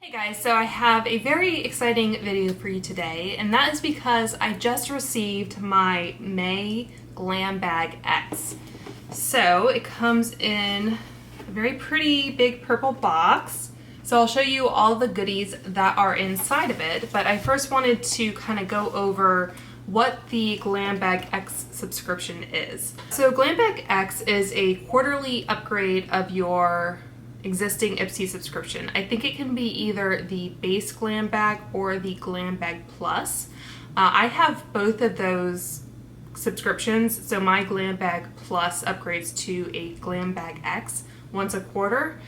Hey guys, so I have a very exciting video for you today, and that is because I just received my May Glam Bag X. So it comes in a very pretty big purple box. So I'll show you all the goodies that are inside of it, but I first wanted to kind of go over what the Glam Bag X subscription is. So Glam Bag X is a quarterly upgrade of your existing IPSY subscription. I think it can be either the base Glam Bag or the Glam Bag Plus. I have both of those subscriptions, so my Glam Bag Plus upgrades to a Glam Bag X once a quarter.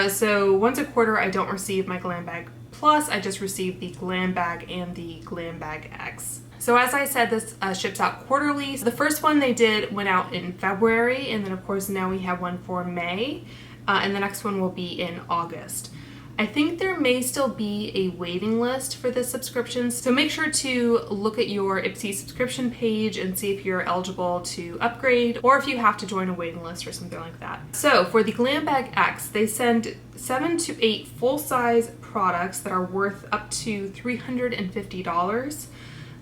So once a quarter I don't receive my Glam Bag Plus, I just receive the Glam Bag and the Glam Bag X. So as I said, this ships out quarterly. So the first one they did went out in February, and then of course now we have one for May. And the next one will be in August. I think there may still be a waiting list for this subscription, so make sure to look at your IPSY subscription page and see if you're eligible to upgrade or if you have to join a waiting list or something like that. So for the Glam Bag X, they send 7 to 8 full-size products that are worth up to $350.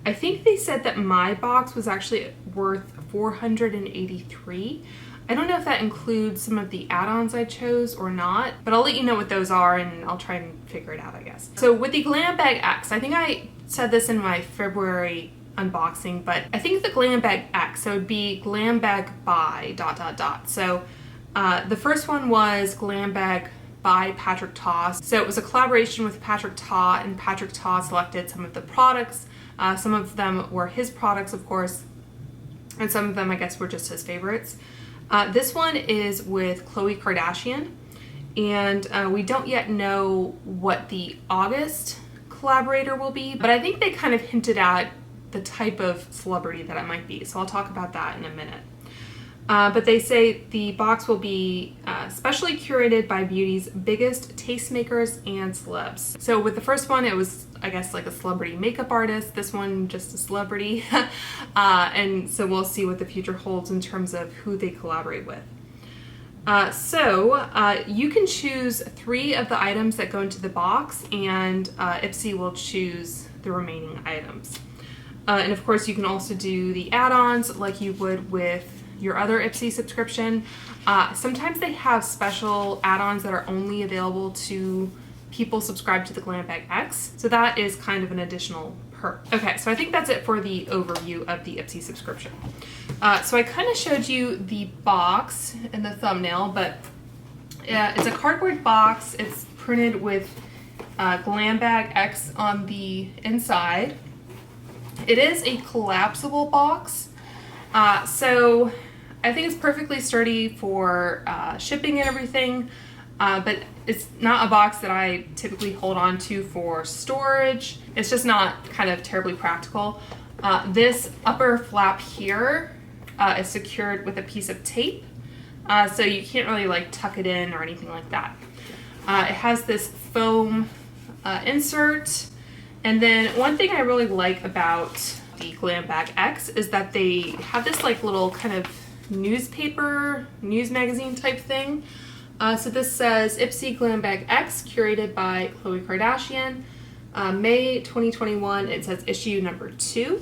I think they said that my box was actually worth $483. I don't know if that includes some of the add-ons I chose or not, but I'll let you know what those are and I'll try and figure it out, I guess. So with the Glam Bag X, I think I said this in my February unboxing, but I think the Glam Bag X, so it would be Glam Bag by ... So the first one was Glam Bag by Patrick Ta. So it was a collaboration with Patrick Ta, and Patrick Ta selected some of the products. Some of them were his products, of course, and some of them I guess were just his favorites. This one is with Khloé Kardashian, and we don't yet know what the August collaborator will be, but I think they kind of hinted at the type of celebrity that it might be, so I'll talk about that in a minute. But they say the box will be specially curated by beauty's biggest tastemakers and celebs. So with the first one, it was, I guess, like a celebrity makeup artist. This one, just a celebrity. And so we'll see what the future holds in terms of who they collaborate with. You can choose 3 of the items that go into the box, and IPSY will choose the remaining items. And of course, you can also do the add-ons like you would with your other IPSY subscription. Sometimes they have special add-ons that are only available to people subscribed to the Glam Bag X, so that is kind of an additional perk. Okay, so I think that's it for the overview of the IPSY subscription. So I kind of showed you the box in the thumbnail, but it's a cardboard box. It's printed with Glam Bag X on the inside. It is a collapsible box, so I think it's perfectly sturdy for shipping and everything, but it's not a box that I typically hold on to for storage. It's just not kind of terribly practical. This upper flap here is secured with a piece of tape, so you can't really like tuck it in or anything like that. It has this foam insert, and then one thing I really like about the Glam Bag X is that they have this like little kind of news magazine type thing. So this says IPSY Glam Bag X, curated by Khloé Kardashian, May 2021. It says issue number 2.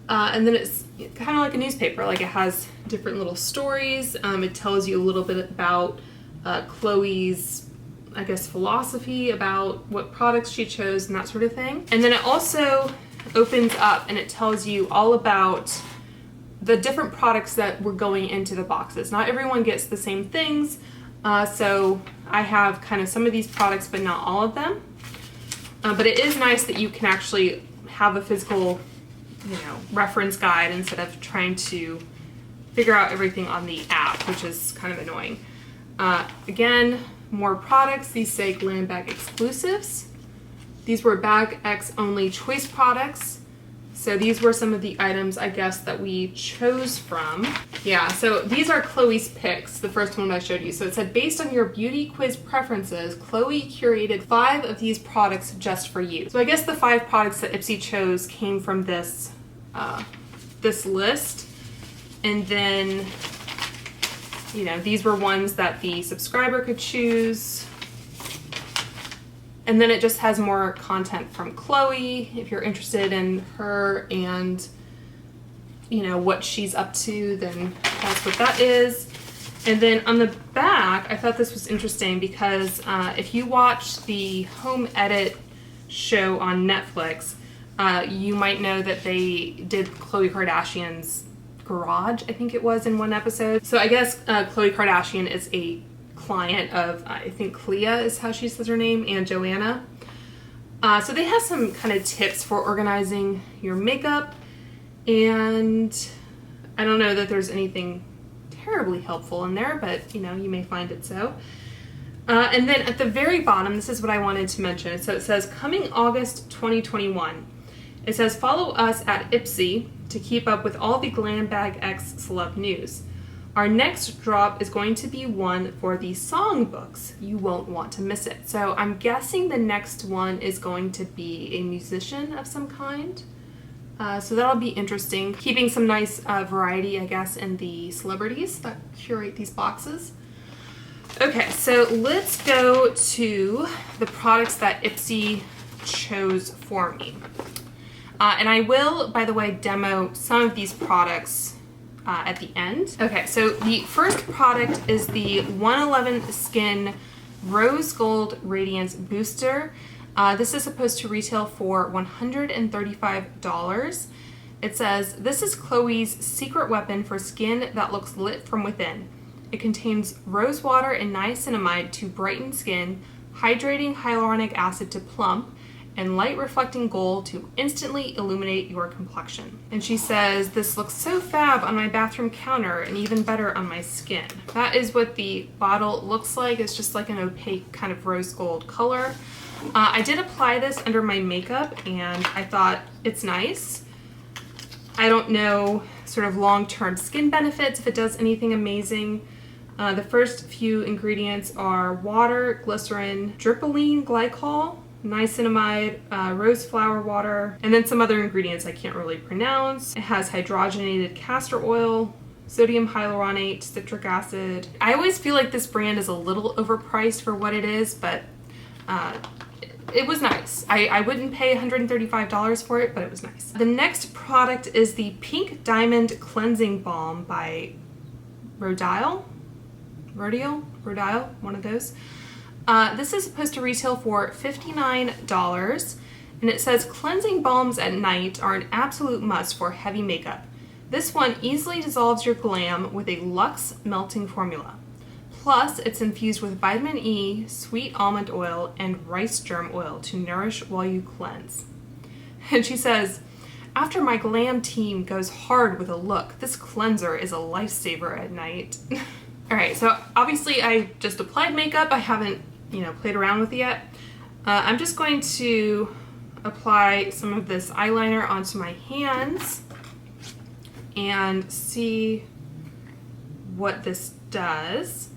And then it's kind of like a newspaper, like it has different little stories. It tells you a little bit about Khloé's, I guess, philosophy about what products she chose and that sort of thing. And then it also opens up and it tells you all about the different products that were going into the boxes. Not everyone gets the same things, so I have kind of some of these products but not all of them. But it is nice that you can actually have a physical, reference guide instead of trying to figure out everything on the app, which is kind of annoying. Again, more products. These say Glam Bag exclusives. These were Bag X only choice products. So these were some of the items, I guess, that we chose from. Yeah, so these are Khloé's picks, the first one I showed you. So it said, based on your beauty quiz preferences, Khloé curated 5 of these products just for you. So I guess the 5 products that IPSY chose came from this, this list. And then, these were ones that the subscriber could choose. And then it just has more content from Khloé if you're interested in her and, you know, what she's up to, then that's what that is. And then on the back, I thought this was interesting because if you watch the Home Edit show on Netflix, you might know that they did Khloé Kardashian's garage, I think it was, in one episode. So I guess Khloé Kardashian is a client of, I think Khloé is how she says her name, and Joanna. So they have some kind of tips for organizing your makeup, and I don't know that there's anything terribly helpful in there, but you know, you may find it so. And then at the very bottom, this is what I wanted to mention. So it says, coming August 2021. It says, follow us at IPSY to keep up with all the Glam Bag X celeb news. Our next drop is going to be one for the songbooks. You won't want to miss it. So I'm guessing the next one is going to be a musician of some kind. So that'll be interesting. Keeping some nice variety, I guess, in the celebrities that curate these boxes. Okay, so let's go to the products that IPSY chose for me. And I will, by the way, demo some of these products at the end. Okay, so the first product is the 111 Skin Rose Gold Radiance Booster. This is supposed to retail for $135. It says, this is Khloé's secret weapon for skin that looks lit from within. It contains rose water and niacinamide to brighten skin, hydrating hyaluronic acid to plump, and light reflecting gold to instantly illuminate your complexion. And she says, this looks so fab on my bathroom counter and even better on my skin. That is what the bottle looks like. It's just like an opaque kind of rose gold color. I did apply this under my makeup and I thought it's nice. I don't know sort of long-term skin benefits, if it does anything amazing. The first few ingredients are water, glycerin, drippolene glycol, niacinamide, rose flower water, and then some other ingredients I can't really pronounce. It has hydrogenated castor oil, sodium hyaluronate, citric acid. I always feel like this brand is a little overpriced for what it is, but it was nice. I wouldn't pay $135 for it, but it was nice. The next product is the Pink Diamond Cleansing Balm by Rodial, one of those. This is supposed to retail for $59, and it says cleansing balms at night are an absolute must for heavy makeup. This one easily dissolves your glam with a luxe melting formula. Plus, it's infused with vitamin E, sweet almond oil, and rice germ oil to nourish while you cleanse. And she says, after my glam team goes hard with a look, this cleanser is a lifesaver at night. All right, so obviously I just applied makeup. I haven't, played around with it yet. I'm just going to apply some of this eyeliner onto my hands and see what this does.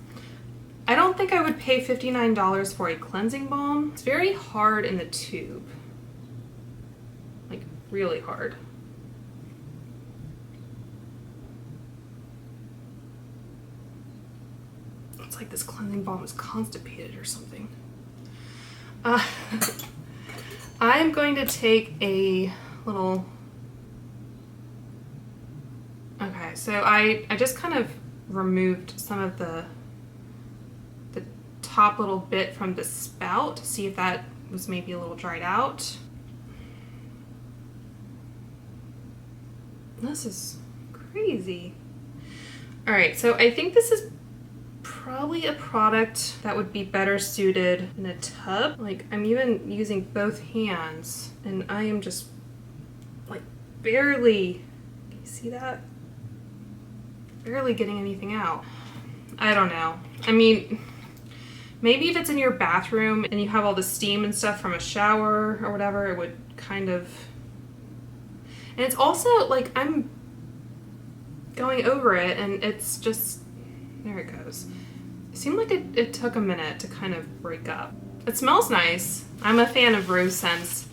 I don't think I would pay $59 for a cleansing balm. It's very hard in the tube, like really hard. It's like this cleansing balm is constipated or something. I'm going to take a little, okay, so I just kind of removed some of the top little bit from the spout to see if that was maybe a little dried out. This is crazy. All right, so I think this is probably a product that would be better suited in a tub. Like, I'm even using both hands and I am just like barely, can you see that? Barely getting anything out. I don't know. I mean, maybe if it's in your bathroom and you have all the steam and stuff from a shower or whatever, it would kind of, and it's also like I'm going over it and it's just, there it goes. It seemed like it took a minute to kind of break up. It smells nice. I'm a fan of rose scents.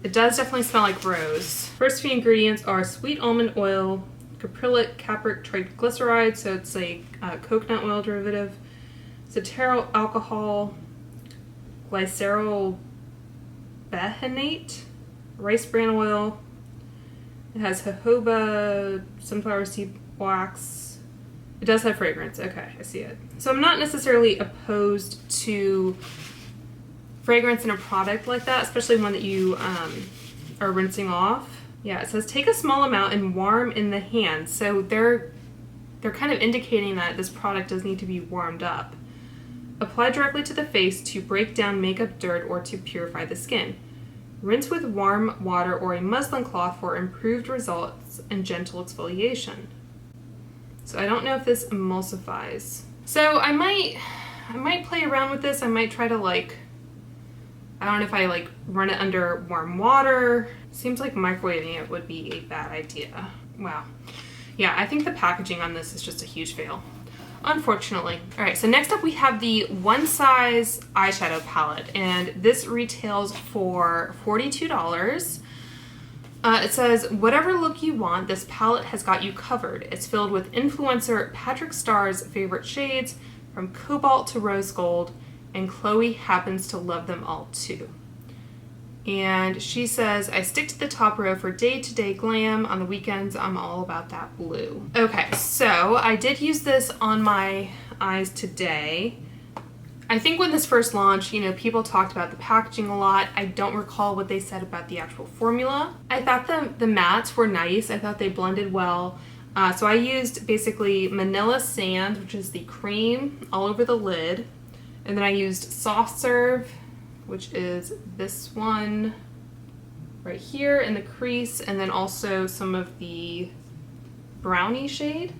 It does definitely smell like rose. First few ingredients are sweet almond oil, caprylic capric triglyceride, so it's a coconut oil derivative, cetearyl alcohol, glycerol behanate, rice bran oil. It has jojoba, sunflower seed wax. It does have fragrance. Okay, I see it. So I'm not necessarily opposed to fragrance in a product like that, especially one that you are rinsing off. Yeah, it says take a small amount and warm in the hand. So they're kind of indicating that this product does need to be warmed up. Apply directly to the face to break down makeup dirt or to purify the skin. Rinse with warm water or a muslin cloth for improved results and gentle exfoliation. So I don't know if this emulsifies. So I might play around with this. I might try to I don't know if I run it under warm water. Seems like microwaving it would be a bad idea. Wow. Yeah, I think the packaging on this is just a huge fail, unfortunately. All right, so next up we have the One Size eyeshadow palette, and this retails for $42. It says, whatever look you want, this palette has got you covered. It's filled with influencer Patrick Starr's favorite shades, from cobalt to rose gold, and Khloé happens to love them all too. And she says, I stick to the top row for day-to-day glam. On the weekends, I'm all about that blue. Okay, so I did use this on my eyes today. I think when this first launched, people talked about the packaging a lot. I don't recall what they said about the actual formula. I thought the mattes were nice. I thought they blended well. So I used basically Manila Sand, which is the cream, all over the lid. And then I used Soft Serve, which is this one right here in the crease, and then also some of the brownie shade,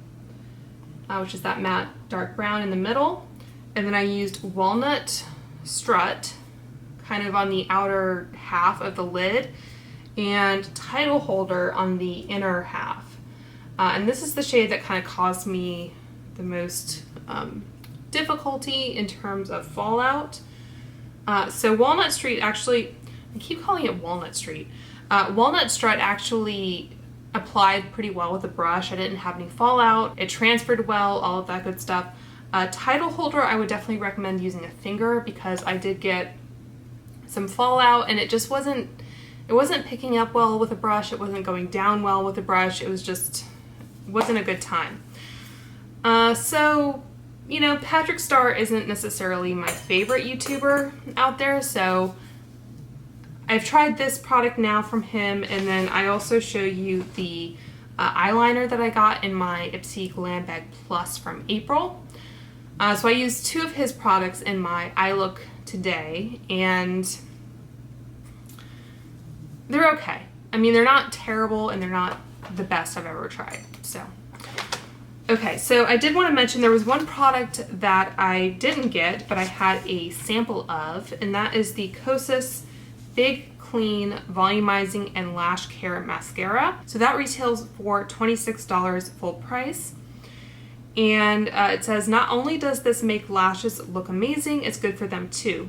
which is that matte dark brown in the middle. And then I used Walnut Strut kind of on the outer half of the lid, and Title Holder on the inner half. And this is the shade that kind of caused me the most difficulty in terms of fallout. So Walnut Street actually, I keep calling it Walnut Street. Walnut Strut actually applied pretty well with the brush. I didn't have any fallout. It transferred well, all of that good stuff. Title Holder, I would definitely recommend using a finger because I did get some fallout and it just wasn't picking up well with a brush. It wasn't going down well with a brush. It was just, wasn't a good time. So, Patrick Starr isn't necessarily my favorite YouTuber out there, so I've tried this product now from him, and then I also show you the eyeliner that I got in my IPSY Glam Bag Plus from April. So I used 2 of his products in my eye look today, and they're okay. I mean, they're not terrible, and they're not the best I've ever tried, so. Okay, so I did want to mention there was one product that I didn't get, but I had a sample of, and that is the Kosas Big Clean Volumizing and Lash Care Mascara. So that retails for $26 full price. And it says, not only does this make lashes look amazing, it's good for them too.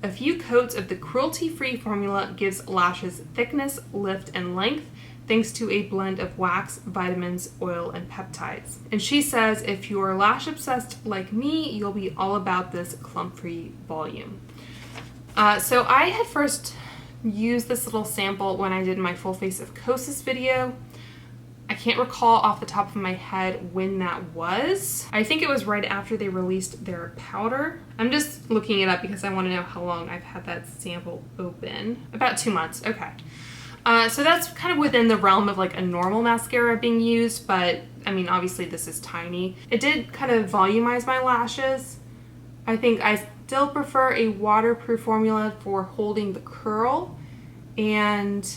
A few coats of the cruelty-free formula gives lashes thickness, lift, and length, thanks to a blend of wax, vitamins, oil, and peptides. And she says, if you're lash obsessed like me, you'll be all about this clump-free volume. So I had first used this little sample when I did my full face of Kosas video. I can't recall off the top of my head when that was. I think it was right after they released their powder. I'm just looking it up because I want to know how long I've had that sample open. About 2 months, okay. So that's kind of within the realm of like a normal mascara being used, but I mean, obviously this is tiny. It did kind of volumize my lashes. I think I still prefer a waterproof formula for holding the curl, and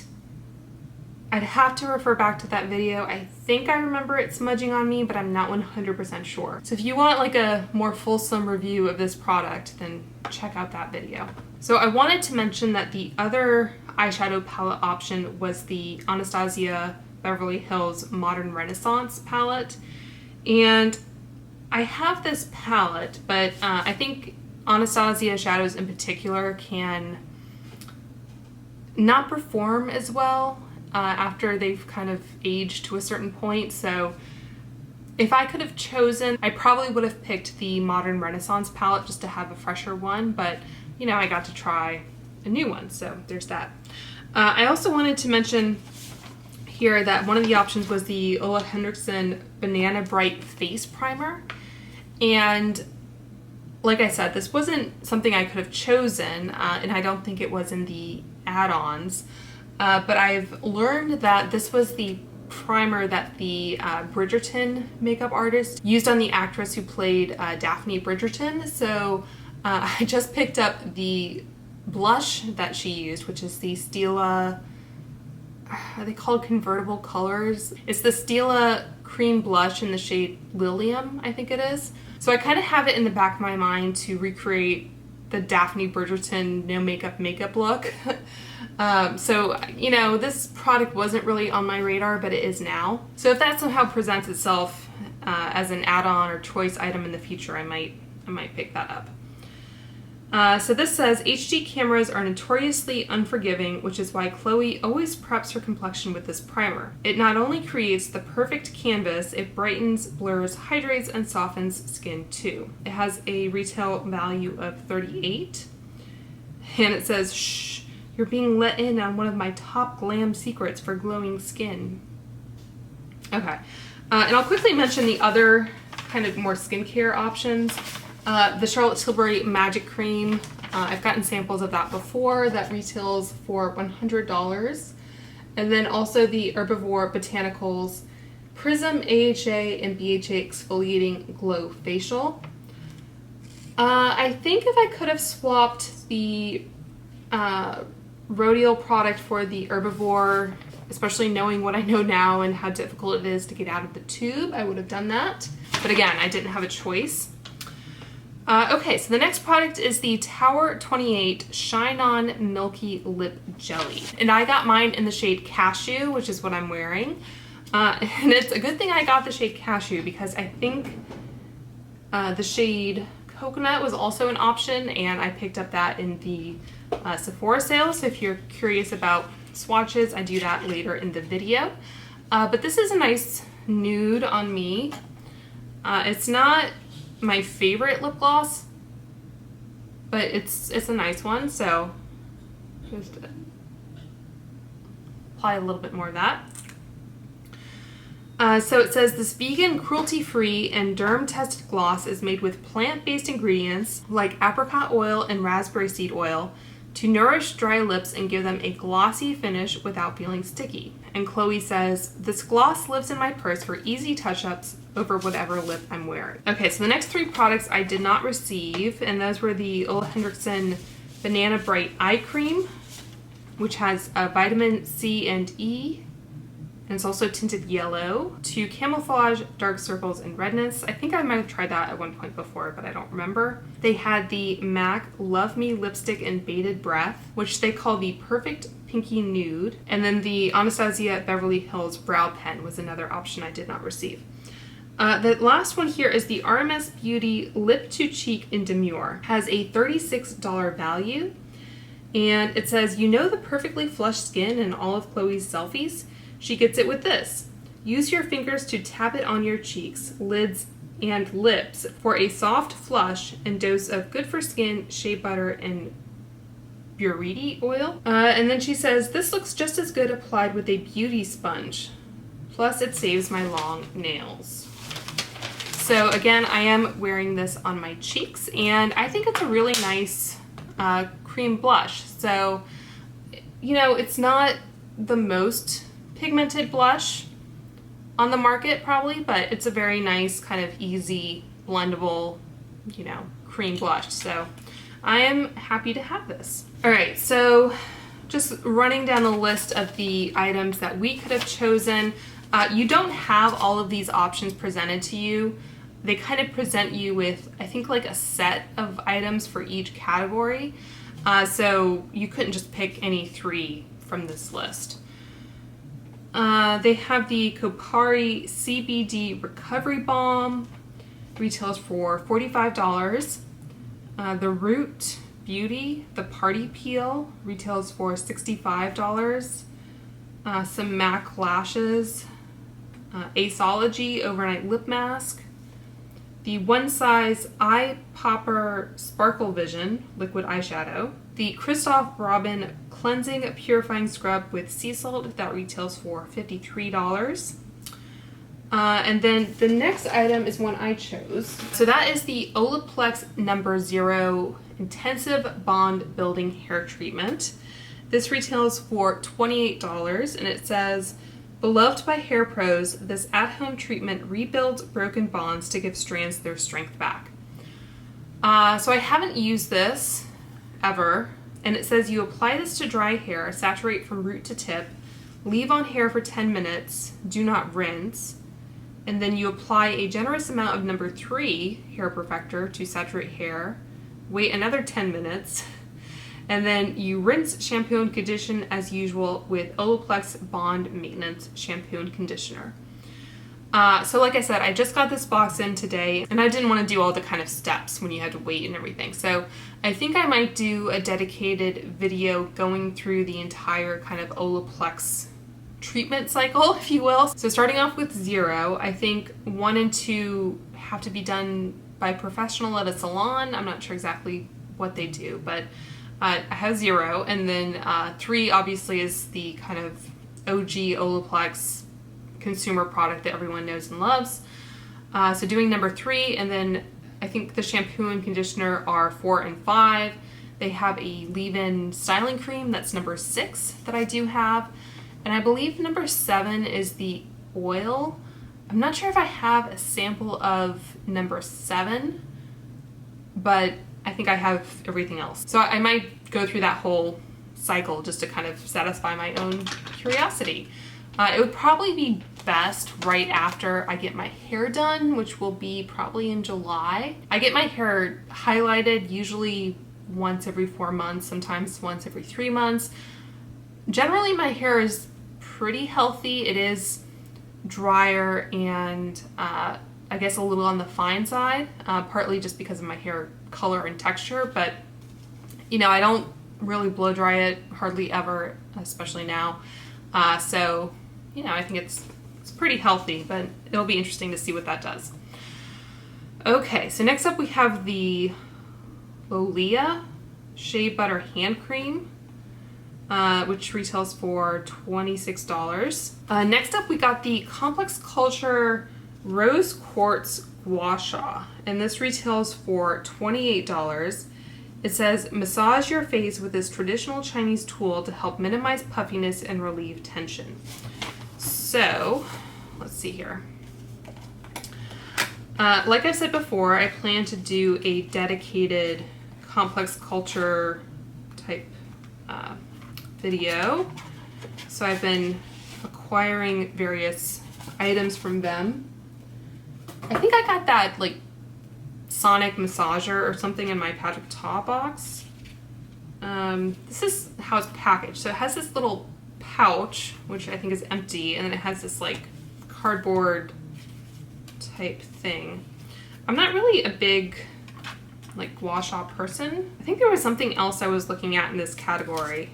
I'd have to refer back to that video. I think I remember it smudging on me, but I'm not 100% sure. So if you want like a more fulsome review of this product, then check out that video. So I wanted to mention that the other eyeshadow palette option was the Anastasia Beverly Hills Modern Renaissance palette. And I have this palette, but I think Anastasia shadows in particular can not perform as well after they've kind of aged to a certain point. So if I could have chosen, I probably would have picked the Modern Renaissance palette just to have a fresher one, but you know, I got to try a new one, so there's that. I also wanted to mention here that one of the options was the Ole Henriksen Banana Bright Face Primer. And like I said, this wasn't something I could have chosen, and I don't think it was in the add-ons, but I've learned that this was the primer that the Bridgerton makeup artist used on the actress who played Daphne Bridgerton. So I just picked up the blush that she used, which is the Stila, are they called convertible colors? It's the Stila cream blush in the shade Lilium, I think it is. So I kind of have it in the back of my mind to recreate the Daphne Bridgerton no makeup look. So, you know, this product wasn't really on my radar, but it is now. So if that somehow presents itself as an add-on or choice item in the future, I might pick that up. So this says, HD cameras are notoriously unforgiving, which is why Khloé always preps her complexion with this primer. It not only creates the perfect canvas, it brightens, blurs, hydrates, and softens skin too. It has a retail value of $38, and it says, shh, you're being let in on one of my top glam secrets for glowing skin. Okay, and I'll quickly mention the other kind of more skincare options. The Charlotte Tilbury Magic Cream, I've gotten samples of that before. That retails for $100. And then also the Herbivore Botanicals Prism AHA and BHA Exfoliating Glow Facial. I think if I could have swapped the Rodial product for the Herbivore, especially knowing what I know now and how difficult it is to get out of the tube, I would have done that. But again, I didn't have a choice. Okay, so the next product is the Tower 28 Shine On Milky Lip Jelly. And I got mine in the shade Cashew, which is what I'm wearing. And it's a good thing I got the shade Cashew because I think the shade Coconut was also an option, and I picked up that in the Sephora sale. So if you're curious about swatches, I do that later in the video. But this is a nice nude on me. It's not my favorite lip gloss, but it's a nice one, so just apply a little bit more of that. So it says this vegan, cruelty-free, and derm-tested gloss is made with plant-based ingredients like apricot oil and raspberry seed oil to nourish dry lips and give them a glossy finish without feeling sticky. And Khloé says, this gloss lives in my purse for easy touch-ups over whatever lip I'm wearing. Okay, so the next three products I did not receive, and those were the Ole Henriksen Banana Bright Eye Cream, which has vitamin C and E, and it's also tinted yellow to camouflage dark circles and redness. I think I might have tried that at one point before, but I don't remember. They had the MAC Love Me Lipstick in Bated Breath, which they call the Perfect Pinky Nude. And then the Anastasia Beverly Hills Brow Pen was another option I did not receive. The last one here is the RMS Beauty Lip to Cheek in Demure. Has a $36 value. And it says, you know the perfectly flushed skin in all of Khloé's selfies? She gets it with this. Use your fingers to tap it on your cheeks, lids, and lips for a soft flush and dose of good for skin shea butter and buriti oil. And then she says, this looks just as good applied with a beauty sponge. Plus it saves my long nails. So again, I am wearing this on my cheeks, and I think it's a really nice cream blush. So, you know, it's not the most pigmented blush on the market probably, but it's a very nice kind of easy blendable, you know, cream blush. So I am happy to have this. All right, so just running down the list of the items that we could have chosen. You don't have all of these options presented to you. They kind of present you with, I think, like a set of items for each category. So you couldn't just pick any three from this list. They have the Kopari CBD Recovery Balm, retails for $45. The Root Beauty, the Party Peel, retails for $65. Some MAC Lashes, Aceology Overnight Lip Mask, the One Size Eye Popper Sparkle Vision Liquid Eyeshadow, the Christoph Robin Cleansing Purifying Scrub with Sea Salt that retails for $53. And then the next item is one I chose. So that is the Olaplex No. 0 Intensive Bond Building Hair Treatment. This retails for $28, and it says, beloved by hair pros, this at-home treatment rebuilds broken bonds to give strands their strength back. So I haven't used this ever, and it says you apply this to dry hair, saturate from root to tip, leave on hair for 10 minutes, do not rinse, and then you apply a generous amount of No. 3 Hair Perfector to saturate hair, wait another 10 minutes, and then you rinse, shampoo, and condition as usual with Olaplex Bond Maintenance Shampoo and Conditioner. So like I said, I just got this box in today, and I didn't want to do all the kind of steps when you had to wait and everything. So I think I might do a dedicated video going through the entire kind of Olaplex treatment cycle, if you will. So starting off with 0, I think 1 and 2 have to be done by a professional at a salon. I'm not sure exactly what they do, but I have 0, and then 3 obviously is the kind of OG Olaplex consumer product that everyone knows and loves. So doing No. 3, and then I think the shampoo and conditioner are 4 and 5. They have a leave-in styling cream that's No. 6 that I do have. And I believe No. 7 is the oil. I'm not sure if I have a sample of No. 7, but I think I have everything else. So I might go through that whole cycle just to kind of satisfy my own curiosity. It would probably be best right after I get my hair done, which will be probably in July. I get my hair highlighted usually once every 4 months, sometimes once every 3 months. Generally, my hair is pretty healthy. It is drier and I guess a little on the fine side, partly just because of my hair color and texture, but you know, I don't really blow dry it hardly ever, especially now. So, you know, I think it's pretty healthy, but it'll be interesting to see what that does. Okay, so next up we have the Olea Shea Butter Hand Cream, which retails for $26. Next up we got the Complex Culture Rose Quartz Gua Sha, and this retails for $28. It says, massage your face with this traditional Chinese tool to help minimize puffiness and relieve tension. So, let's see here. Like I said before, I plan to do a dedicated Complex Culture type video. So I've been acquiring various items from them. I think I got that like Sonic massager or something in my Patrick Ta box. This is how it's packaged. So it has this little pouch, which I think is empty, and then it has this like cardboard type thing. I'm not really a big like gua sha person. I think there was something else I was looking at in this category,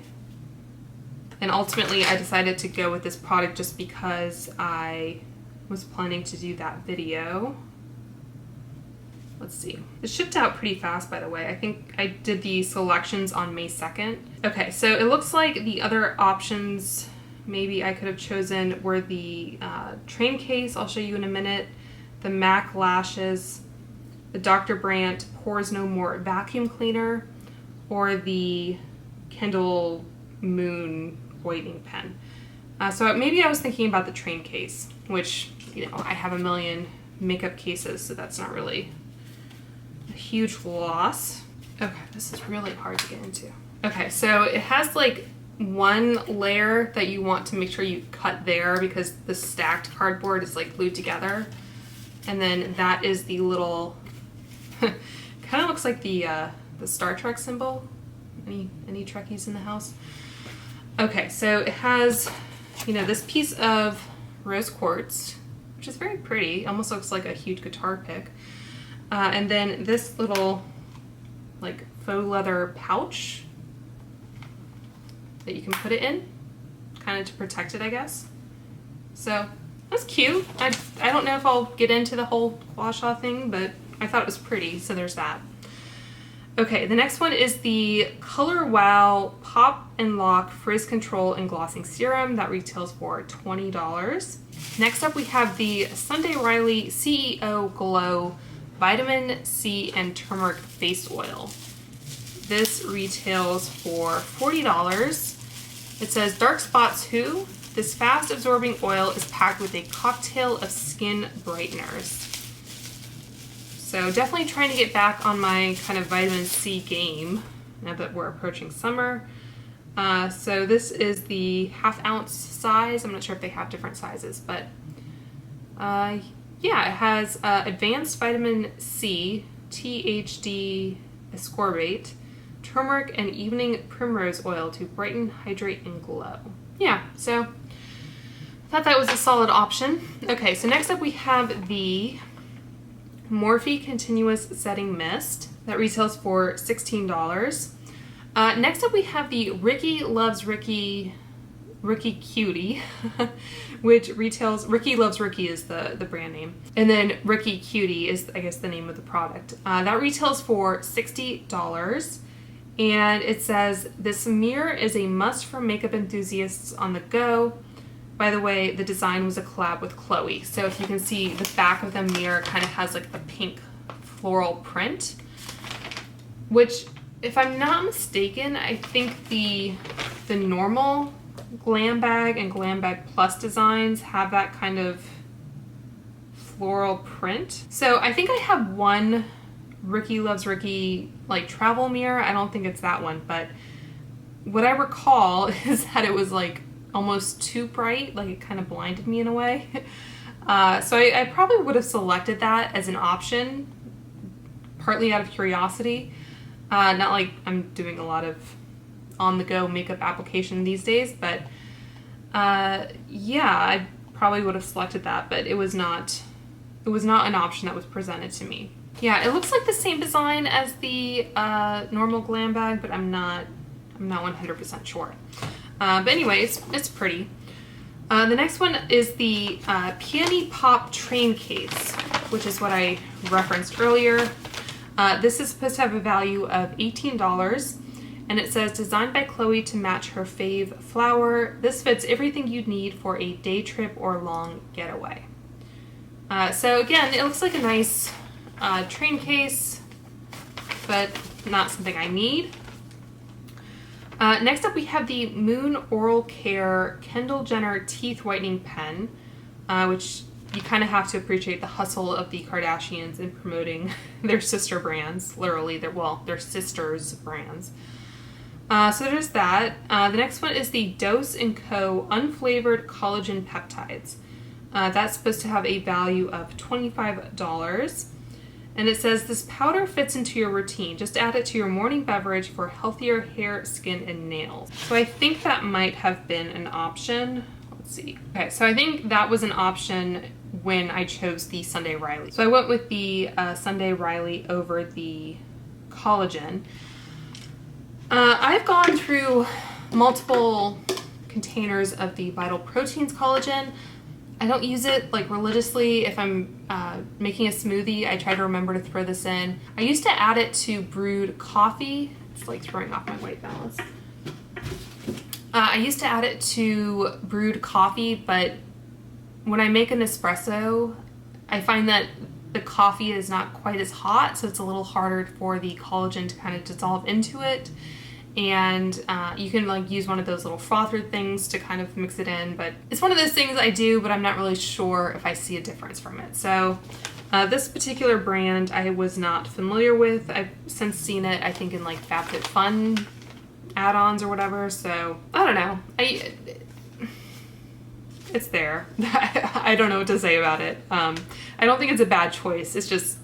and ultimately I decided to go with this product just because I was planning to do that video. Let's see. It shipped out pretty fast, by the way. I think I did the selections on May 2nd. Okay, so it looks like the other options maybe I could have chosen were the train case, I'll show you in a minute, the MAC lashes, the Dr. Brandt Pores No More vacuum cleaner, or the Kendall Moon whitening pen. So maybe I was thinking about the train case, which, you know, I have a million makeup cases, so that's not really a huge loss. Okay, this is really hard to get into. Okay, so it has like one layer that you want to make sure you cut there because the stacked cardboard is like glued together. And then that is the little, kind of looks like the Star Trek symbol. Any Trekkies in the house? Okay, so it has, you know, this piece of rose quartz, which is very pretty, almost looks like a huge guitar pick. And then this little like faux leather pouch that you can put it in, kind of to protect it, I guess. So That's cute. I don't know if I'll get into the whole gua sha thing, but I thought it was pretty, so there's that. Okay, the next one is the Color Wow Pop and Lock Frizz Control and Glossing Serum. That retails for $20. Next up, we have the Sunday Riley CEO Glow Vitamin C and Turmeric Face Oil. This retails for $40. It says, dark spots who? This fast absorbing oil is packed with a cocktail of skin brighteners. So definitely trying to get back on my kind of vitamin C game now that we're approaching summer. So this is the ½ ounce size. I'm not sure if they have different sizes, but yeah, it has advanced vitamin C, THD ascorbate, turmeric, and evening primrose oil to brighten, hydrate, and glow. Yeah, so I thought that was a solid option. Okay, so next up we have the Morphe Continuous Setting Mist. That retails for $16. Next up we have the Ricky Loves Ricky Cutie, which retails, Ricky Loves Ricky is the brand name. And then Ricky Cutie is, I guess, the name of the product. That retails for $60. And it says, this mirror is a must for makeup enthusiasts on the go. By the way, the design was a collab with Khloé. So if you can see, the back of the mirror kind of has like the pink floral print, which, if I'm not mistaken, I think the normal Glam Bag and Glam Bag Plus designs have that kind of floral print. So I think I have one Ricky Loves Ricky like travel mirror. I don't think it's that one, but what I recall is that it was like almost too bright, like it kind of blinded me in a way. So I probably would have selected that as an option, partly out of curiosity. Not like I'm doing a lot of on-the-go makeup application these days, but yeah, I probably would have selected that, but it was not an option that was presented to me. Yeah, it looks like the same design as the normal Glam Bag, but I'm not 100% sure. But anyway, it's pretty. The next one is the Peony Pop Train Case, which is what I referenced earlier. This is supposed to have a value of $18, and it says, designed by Khloé to match her fave flower. This fits everything you'd need for a day trip or long getaway. So again, it looks like a nice train case, but not something I need. Next up we have the Moon Oral Care Kendall Jenner Teeth Whitening Pen, which you kind of have to appreciate the hustle of the Kardashians in promoting their sister brands, literally, their sisters' brands. So there's that. The next one is the Dose & Co. Unflavored Collagen Peptides. That's supposed to have a value of $25. And it says, this powder fits into your routine. Just add it to your morning beverage for healthier hair, skin, and nails. So I think that might have been an option. Let's see. Okay, so I think that was an option when I chose the Sunday Riley. So I went with the Sunday Riley over the collagen. I've gone through multiple containers of the Vital Proteins collagen. I don't use it like religiously. If I'm making a smoothie, I try to remember to throw this in. I used to add it to brewed coffee. It's like throwing off my white balance. I used to add it to brewed coffee, but when I make an espresso, I find that the coffee is not quite as hot, so it's a little harder for the collagen to kind of dissolve into it. And you can like use one of those little frother things to kind of mix it in, but it's one of those things I do, but I'm not really sure if I see a difference from it. So this particular brand I was not familiar with. I've since seen it, I think, in like FabFitFun add-ons or whatever, so I don't know. It's there. I don't know what to say about it. I don't think it's a bad choice. It's just,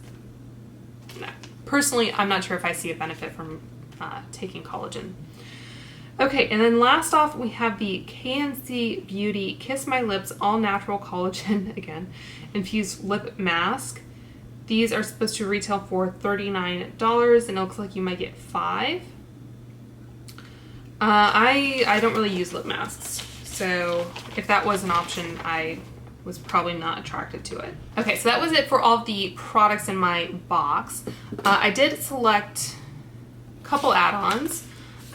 personally, I'm not sure if I see a benefit from taking collagen. Okay, and then last off, we have the KNC Beauty Kiss My Lips All Natural Collagen, again, infused lip mask. These are supposed to retail for $39, and it looks like you might get 5. I don't really use lip masks, so if that was an option, I was probably not attracted to it. Okay, so that was it for all the products in my box. I did select a couple add-ons.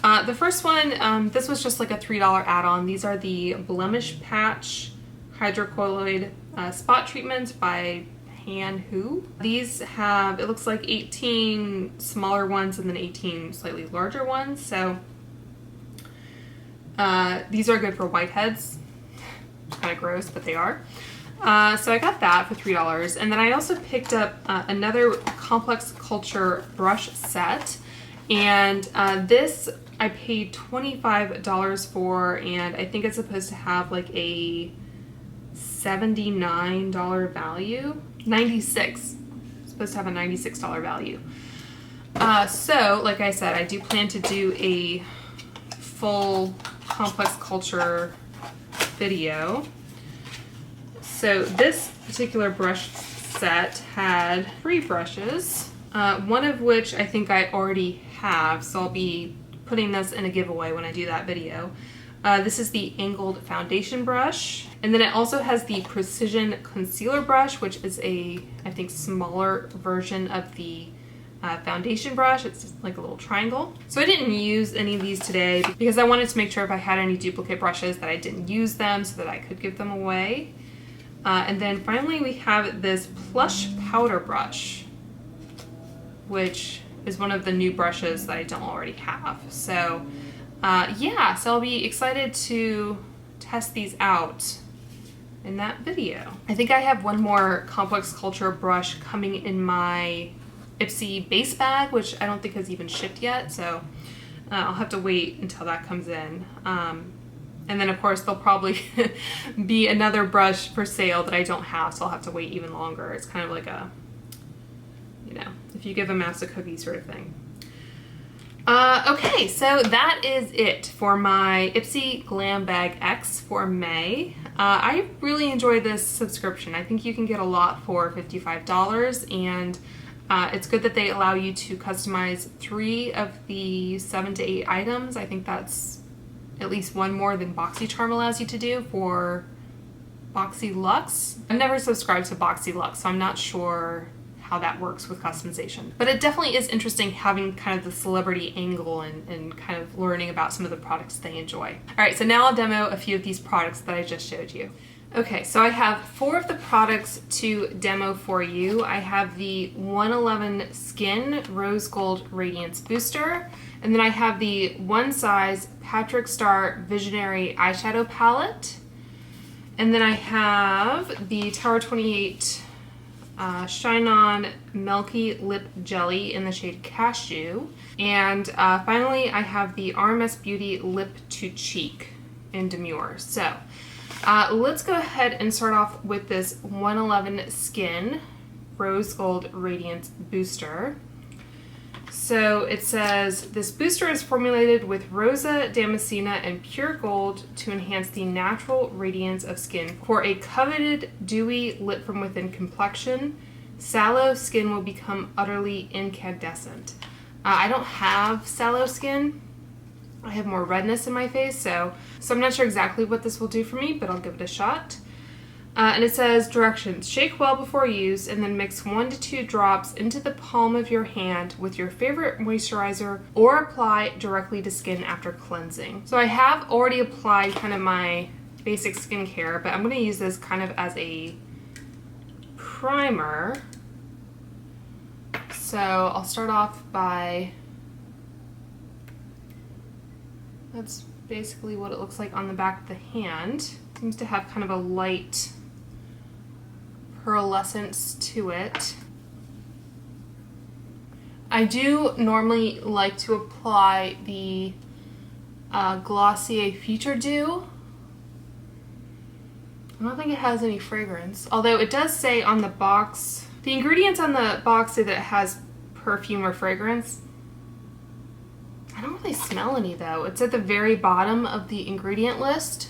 The first one, this was just like a $3 add-on. These are the Blemish Patch Hydrocolloid Spot Treatments by Who. These have, it looks like 18 smaller ones and then 18 slightly larger ones. So these are good for whiteheads. Kind of gross, but they are. So I got that for $3. And then I also picked up another Complex Culture brush set. And this I paid $25 for, and I think it's supposed to have like a $79 value. 96. It's supposed to have a $96 value. So, like I said, I do plan to do a full Complex Culture video. So this particular brush set had 3 brushes, one of which I think I already have, so I'll be putting this in a giveaway when I do that video. This is the angled foundation brush, and then it also has the precision concealer brush, which is a, I think, smaller version of the foundation brush. It's just like a little triangle. So I didn't use any of these today because I wanted to make sure if I had any duplicate brushes that I didn't use them so that I could give them away. And then finally we have this plush powder brush, which is one of the new brushes that I don't already have. So yeah, so I'll be excited to test these out in that video. I think I have one more Complex Culture brush coming in my IPSY base bag, which I don't think has even shipped yet, so I'll have to wait until that comes in. And then of course there'll probably be another brush for sale that I don't have, so I'll have to wait even longer. It's kind of like a, you know, if you give a mouse a cookie sort of thing. Okay, so that is it for my IPSY Glam Bag X for May. I really enjoyed this subscription. I think you can get a lot for $55, and it's good that they allow you to customize 3 of the 7 to 8 items. I think that's at least one more than BoxyCharm allows you to do for BoxyLuxe. I've never subscribed to BoxyLuxe, so I'm not sure how that works with customization. But it definitely is interesting having kind of the celebrity angle and kind of learning about some of the products they enjoy. All right, so now I'll demo a few of these products that I just showed you. Okay, so I have 4 of the products to demo for you. I have the 111 Skin Rose Gold Radiance Booster, and then I have the One Size Patrick Star Visionary Eyeshadow Palette, and then I have the Tower 28 Shine On Milky Lip Jelly in the shade Cashew, and finally I have the RMS Beauty Lip to Cheek in Demure. So let's go ahead and start off with this 111 Skin Rose Gold Radiance Booster. So it says, this booster is formulated with Rosa, Damascena, and Pure Gold to enhance the natural radiance of skin. For a coveted, dewy, lit from within complexion, sallow skin will become utterly incandescent. I don't have sallow skin. I have more redness in my face, so I'm not sure exactly what this will do for me, but I'll give it a shot. And it says, directions: shake well before use and then mix 1 to 2 drops into the palm of your hand with your favorite moisturizer, or apply directly to skin after cleansing. So I have already applied kind of my basic skincare, but I'm going to use this kind of as a primer. So I'll start off by, that's basically what it looks like on the back of the hand. Seems to have kind of a light pearlescence to it. I do normally like to apply the Glossier Future Dew. I don't think it has any fragrance, although it does say on the box, the ingredients on the box say that it has perfume or fragrance. I don't really smell any though. It's at the very bottom of the ingredient list.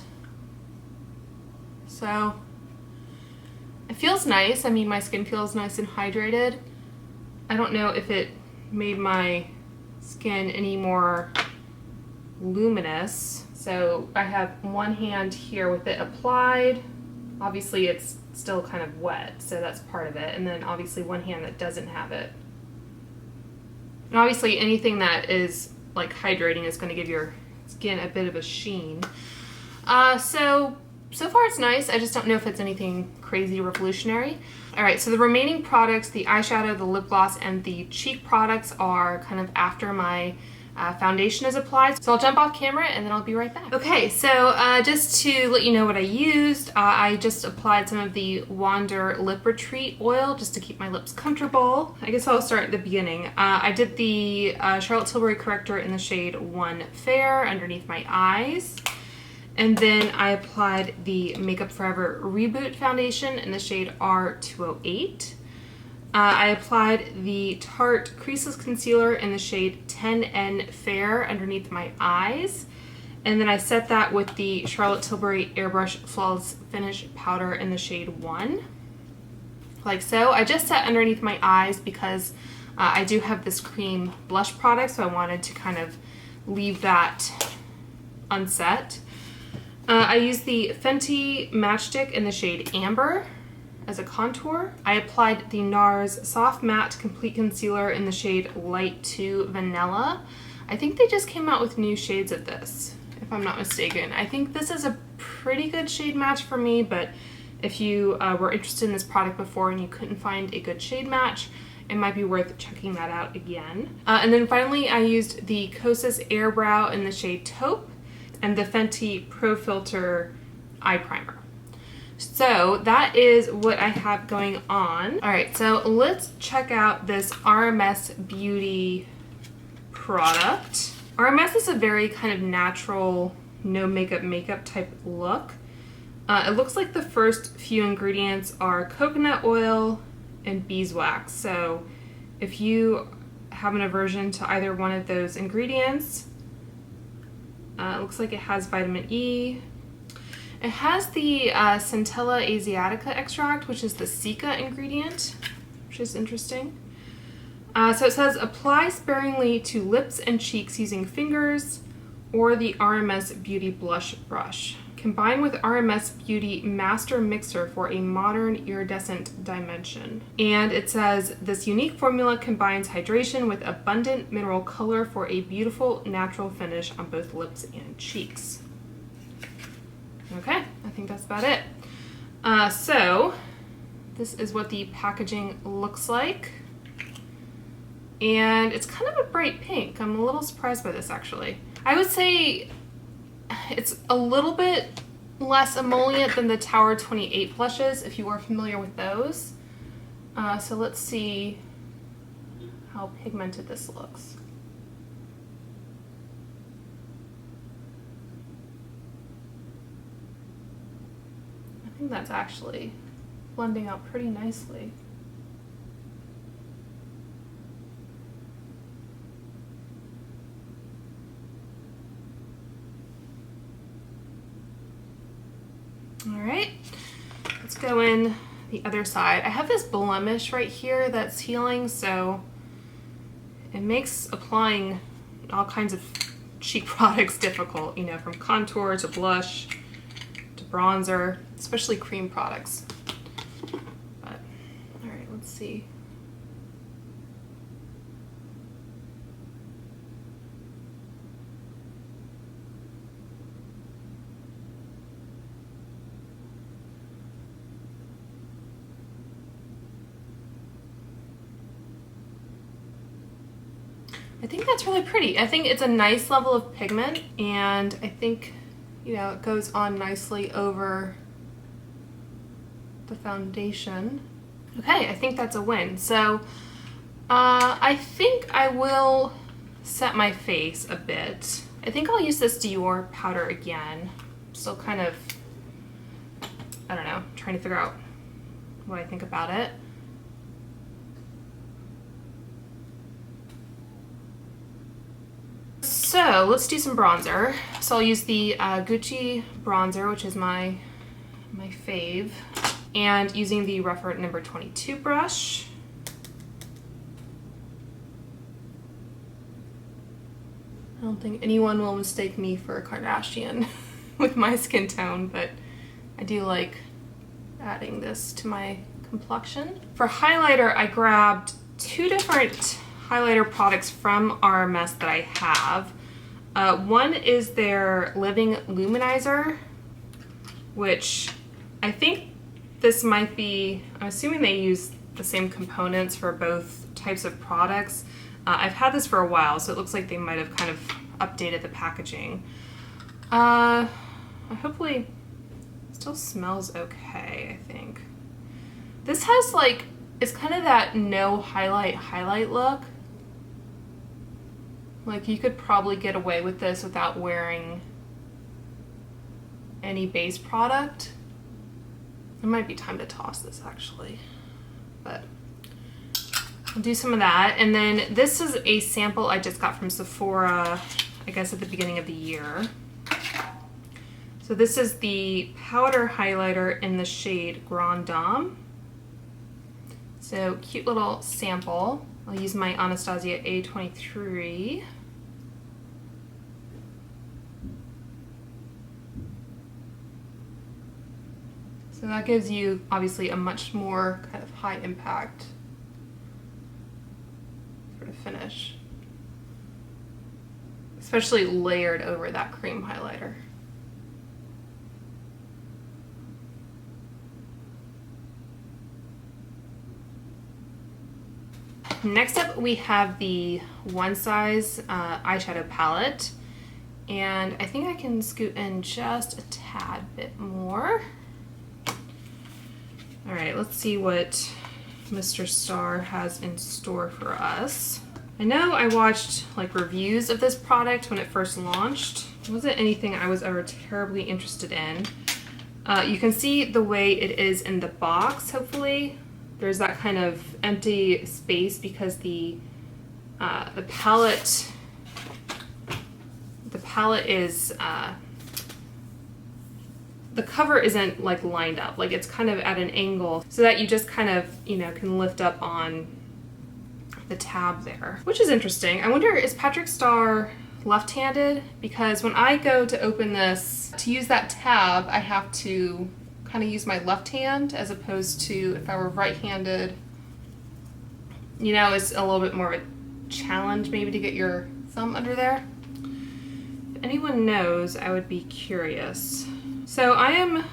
So it feels nice. I mean, my skin feels nice and hydrated. I don't know if it made my skin any more luminous. So I have one hand here with it applied, Obviously it's still kind of wet, so that's part of it. And then obviously one hand that doesn't have it. And obviously anything that is like hydrating is going to give your skin a bit of a sheen. So far it's nice. I just don't know if it's anything crazy revolutionary. Alright, so the remaining products, the eyeshadow, the lip gloss, and the cheek products are kind of after my foundation is applied. So I'll jump off camera and then I'll be right back. Okay, so just to let you know what I used, I just applied some of the Wander Lip Retreat oil just to keep my lips comfortable. I guess I'll start at the beginning. I did the Charlotte Tilbury corrector in the shade 1 Fair underneath my eyes. And then I applied the Makeup Forever Reboot foundation in the shade R208. I applied the Tarte Creaseless Concealer in the shade 10N Fair underneath my eyes. And then I set that with the Charlotte Tilbury Airbrush Flawless Finish Powder in the shade 1. Like so. I just set underneath my eyes because I do have this cream blush product, so I wanted to kind of leave that unset. I used the Fenty Matchstick in the shade Amber as a contour. I applied the NARS Soft Matte Complete Concealer in the shade Light 2 Vanilla. I think they just came out with new shades of this, if I'm not mistaken. I think this is a pretty good shade match for me, but if you were interested in this product before and you couldn't find a good shade match, it might be worth checking that out again. And then finally, I used the Kosas Air Brow in the shade Taupe and the Fenty Pro Filter Eye Primer. So that is what I have going on. All right, so let's check out this RMS Beauty product. RMS is a very kind of natural, no makeup type look. It looks like the first few ingredients are coconut oil and beeswax. So if you have an aversion to either one of those ingredients, it looks like it has vitamin E. It has the Centella Asiatica extract, which is the Cica ingredient, which is interesting. So it says apply sparingly to lips and cheeks using fingers or the RMS Beauty Blush Brush. Combine with RMS Beauty Master Mixer for a modern iridescent dimension. And it says this unique formula combines hydration with abundant mineral color for a beautiful natural finish on both lips and cheeks. Okay, I think that's about it. So this is what the packaging looks like. And it's kind of a bright pink. I'm a little surprised by this actually. I would say it's a little bit less emollient than the Tower 28 blushes, if you are familiar with those. So let's see how pigmented this looks. I think that's actually blending out pretty nicely. All right, let's go in the other side. I have this blemish right here that's healing, so it makes applying all kinds of cheek products difficult, you know, from contour to blush to bronzer, especially cream products. But, all right, let's see. I think that's really pretty. I think it's a nice level of pigment, and I think, you know, it goes on nicely over the foundation. Okay, I think that's a win. So I think I will set my face a bit. I think I'll use this Dior powder again. Still kind of, I don't know, trying to figure out what I think about it. So let's do some bronzer. So I'll use the Gucci bronzer, which is my fave, and using the Referent number 22 brush. I don't think anyone will mistake me for a Kardashian with my skin tone, but I do like adding this to my complexion. For highlighter, I grabbed two different highlighter products from RMS that I have. One is their Living Luminizer, which I think this might be, I'm assuming they use the same components for both types of products. I've had this for a while, so it looks like they might have kind of updated the packaging. Hopefully it still smells okay, I think. This has like, it's kind of that no highlight look. Like you could probably get away with this without wearing any base product. It might be time to toss this actually, but I'll do some of that. And then this is a sample I just got from Sephora, I guess at the beginning of the year. So this is the powder highlighter in the shade Grand Dame. So cute little sample. I'll use my Anastasia A23. So that gives you obviously a much more kind of high impact sort of finish, especially layered over that cream highlighter. Next up we have the One Size eyeshadow palette, and I think I can scoot in just a tad bit more. All right, let's see what Mr. Star has in store for us. I know I watched like reviews of this product when it first launched. It wasn't anything I was ever terribly interested in. You can see the way it is in the box, hopefully. There's that kind of empty space because the palette is the cover isn't like lined up, like it's kind of at an angle so that you just kind of, you know, can lift up on the tab there, which is interesting. I wonder, is Patrick Star left-handed? Because when I go to open this, to use that tab, I have to kind of use my left hand as opposed to if I were right-handed. You know, it's a little bit more of a challenge maybe to get your thumb under there. If anyone knows, I would be curious. So I'm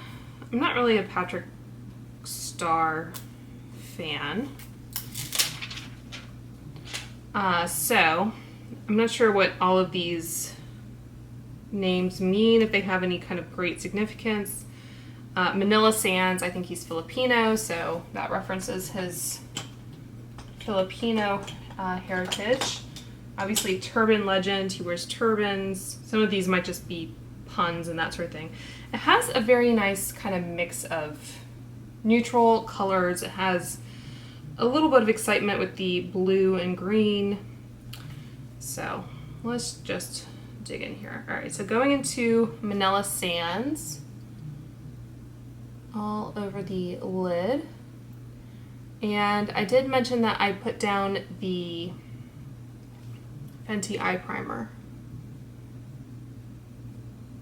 not really a Patrick Star fan. So I'm not sure what all of these names mean, if they have any kind of great significance. Manila Sands, I think he's Filipino, so that references his Filipino heritage. Obviously turban legend, he wears turbans. Some of these might just be puns and that sort of thing. It has a very nice kind of mix of neutral colors. It has a little bit of excitement with the blue and green. So let's just dig in here. All right, so going into Manila Sands, all over the lid. And I did mention that I put down the Fenty eye primer,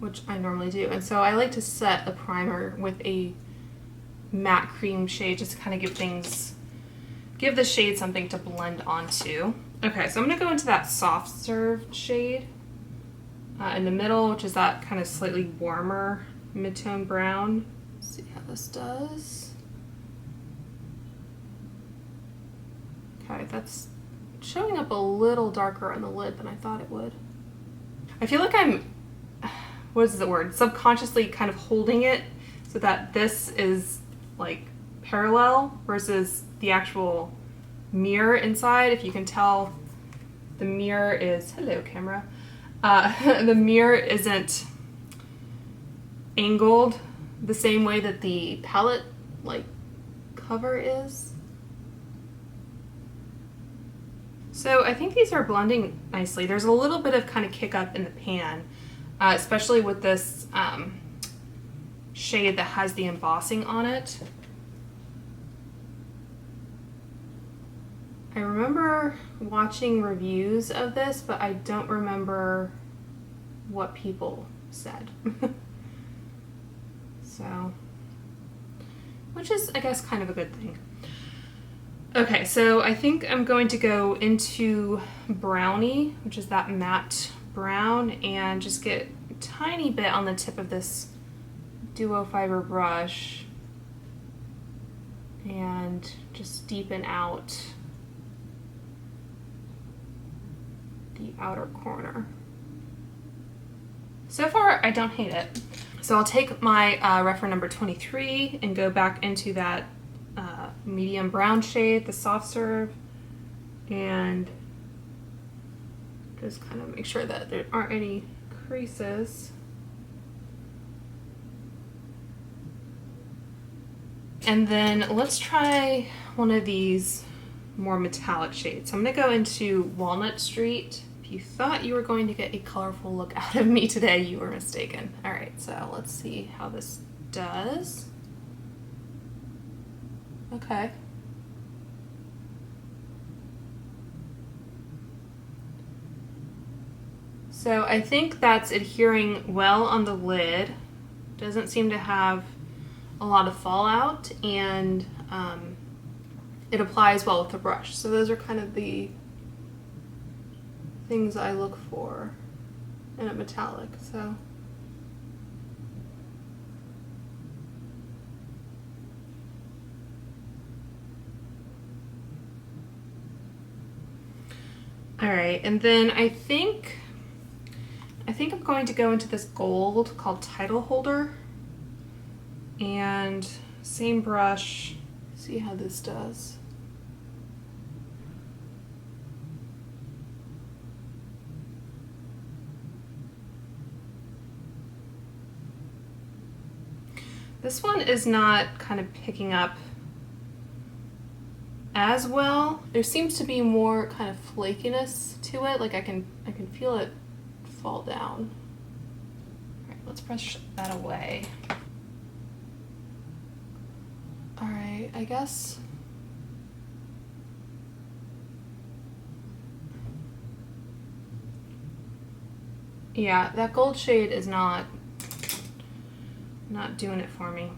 which I normally do. And so I like to set a primer with a matte cream shade just to kind of give the shade something to blend onto. Okay, so I'm gonna go into that soft serve shade in the middle, which is that kind of slightly warmer mid-tone brown. Let's see how this does. Okay, that's showing up a little darker on the lid than I thought it would. I feel like I'm, what is the word? Subconsciously kind of holding it so that this is like parallel versus the actual mirror inside. If you can tell, the mirror is, hello camera, the mirror isn't angled the same way that the palette like cover is. So I think these are blending nicely. There's a little bit of kind of kick up in the pan, especially with this shade that has the embossing on it. I remember watching reviews of this, but I don't remember what people said. So which is, I guess, kind of a good thing. Okay, so I think I'm going to go into Brownie, which is that matte brown, and just get a tiny bit on the tip of this duo fiber brush and just deepen out the outer corner. So far, I don't hate it. So I'll take my reference number 23 and go back into that medium brown shade, the soft serve, and just kind of make sure that there aren't any creases. And then let's try one of these more metallic shades. So I'm gonna go into Walnut Street. If you thought you were going to get a colorful look out of me today, you were mistaken. All right, so let's see how this does. Okay. So I think that's adhering well on the lid. Doesn't seem to have a lot of fallout, and it applies well with the brush. So those are kind of the things I look for in a metallic. So all right, and then I think I'm going to go into this gold called Title Holder, and same brush, see how this does. This one is not kind of picking up as well. There seems to be more kind of flakiness to it, like I can feel it fall down. All right, let's brush that away. All right, I guess yeah, that gold shade is not doing it for me.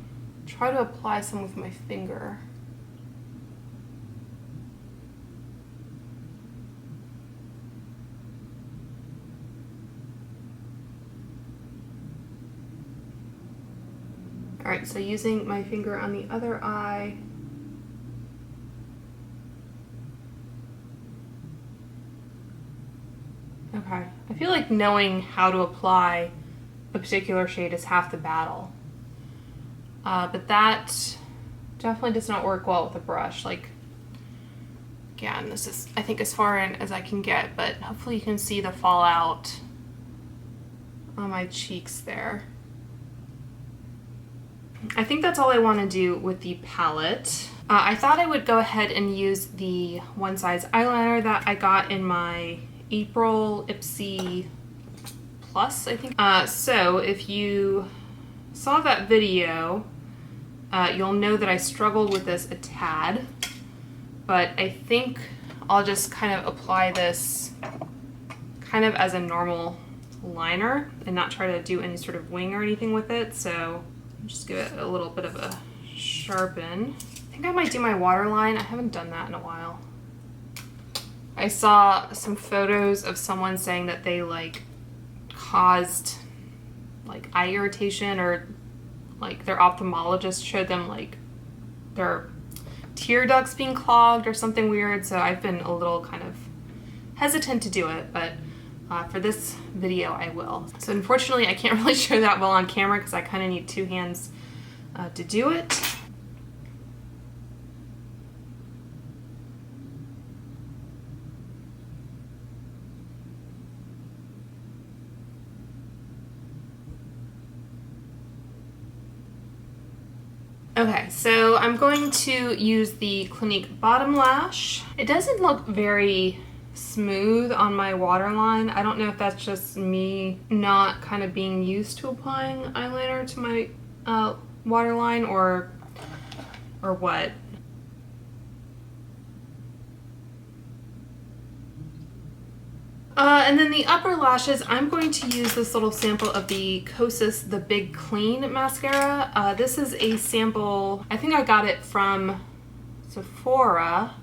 Try to apply some with my finger. All right, so using my finger on the other eye. Okay, I feel like knowing how to apply a particular shade is half the battle. But that definitely does not work well with a brush. Like, again, this is, I think, as far in as I can get, but hopefully you can see the fallout on my cheeks there. I think that's all I want to do with the palette. I thought I would go ahead and use the One Size eyeliner that I got in my April IPSY Plus, I think. So if you saw that video, you'll know that I struggled with this a tad, but I think I'll just kind of apply this kind of as a normal liner and not try to do any sort of wing or anything with it. So just give it a little bit of a sharpen. I think I might do my waterline. I haven't done that in a while. I saw some photos of someone saying that they like caused like eye irritation, or like their ophthalmologist showed them like their tear ducts being clogged or something weird. So I've been a little kind of hesitant to do it, but for this video I will. So unfortunately I can't really show that well on camera because I kind of need two hands to do it. Okay, so I'm going to use the Clinique Bottom Lash. It doesn't look very smooth on my waterline. I don't know if that's just me not kind of being used to applying eyeliner to my waterline or what. And then the upper lashes, I'm going to use this little sample of the Kosas The Big Clean mascara. This is a sample, I think I got it from Sephora,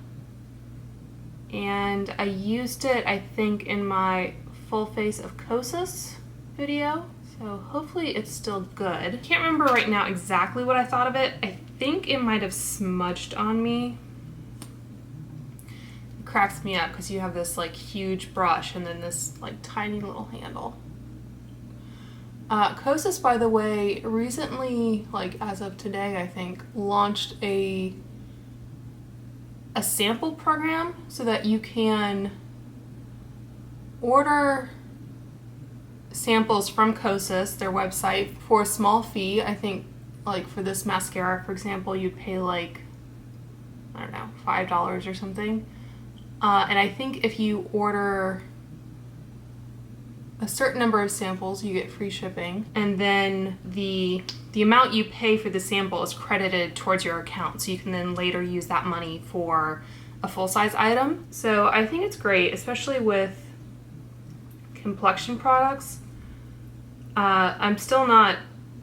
and I used it, I think, in my full face of Kosas video. So hopefully it's still good. Can't remember right now exactly what I thought of it. I think it might have smudged on me. It cracks me up because you have this like huge brush and then this like tiny little handle. Kosas, by the way, recently, like as of today, I think, launched a sample program so that you can order samples from Kosas, their website, for a small fee. I think like for this mascara, for example, you'd pay like, I don't know, $5 or something. And I think if you order a certain number of samples, you get free shipping. And then the amount you pay for the sample is credited towards your account. So you can then later use that money for a full-size item. So I think it's great, especially with complexion products. I'm still not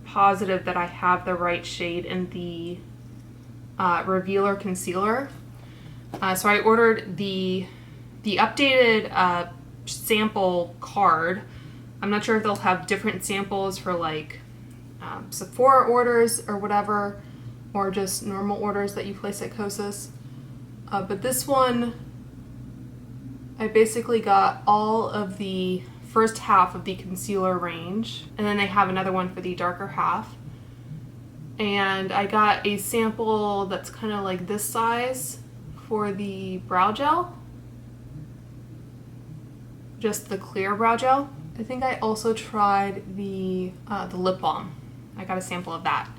positive that I have the right shade in the Revealer Concealer. So I ordered the updated sample card. I'm not sure if they'll have different samples for like Sephora orders or whatever, or just normal orders that you place at Kosas. But this one, I basically got all of the first half of the concealer range, and then they have another one for the darker half. And I got a sample that's kind of like this size for the brow gel, just the clear brow gel. I think I also tried the lip balm. I got a sample of that.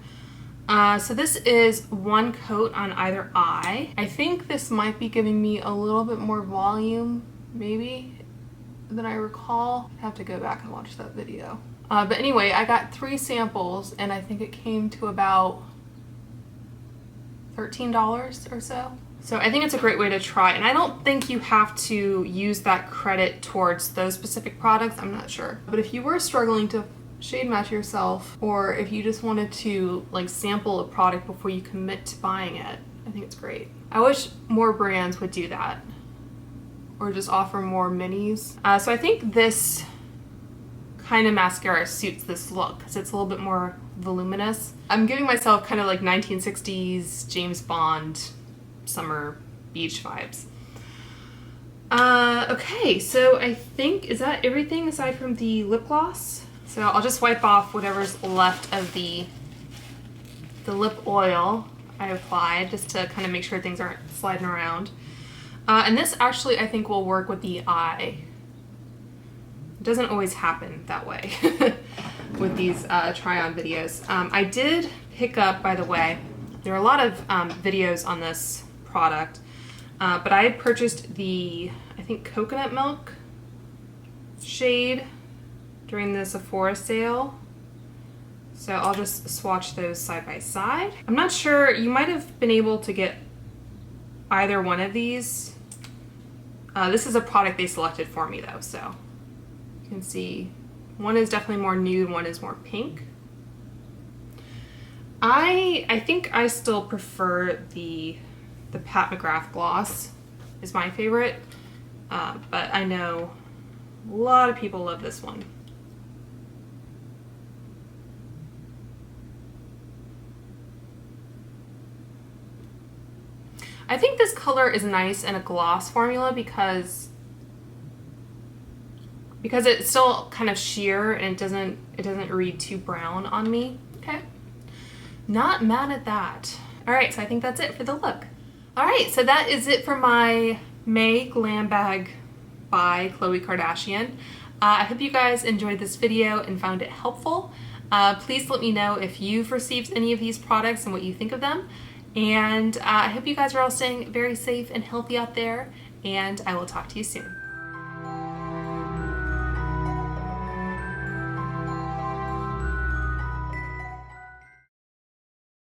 So this is one coat on either eye. I think this might be giving me a little bit more volume, maybe, than I recall. I have to go back and watch that video. But anyway, I got 3 samples and I think it came to about $13 or so. So I think it's a great way to try, and I don't think you have to use that credit towards those specific products. I'm not sure. But if you were struggling to shade match yourself, or if you just wanted to like sample a product before you commit to buying it, I think it's great. I wish more brands would do that, or just offer more minis. So I think this kind of mascara suits this look because it's a little bit more voluminous. I'm giving myself kind of like 1960s James Bond summer beach vibes. Okay, so I think, is that everything aside from the lip gloss? So I'll just wipe off whatever's left of the lip oil I applied, just to kind of make sure things aren't sliding around. And this actually I think will work with the eye. It doesn't always happen that way with these try-on videos. I did pick up, by the way, there are a lot of videos on this product, but I had purchased the, I think, coconut milk shade during the Sephora sale. So I'll just swatch those side by side. I'm not sure, you might have been able to get either one of these. This is a product they selected for me though, so you can see one is definitely more nude, one is more pink. I think I still prefer the Pat McGrath gloss is my favorite, but I know a lot of people love this one. I think this color is nice in a gloss formula because it's still kind of sheer and it doesn't read too brown on me. Okay, not mad at that. All right, so I think that's it for the look. All right, so that is it for my May Glam Bag by Khloé Kardashian. I hope you guys enjoyed this video and found it helpful. Please let me know if you've received any of these products and what you think of them. And I hope you guys are all staying very safe and healthy out there, and I will talk to you soon.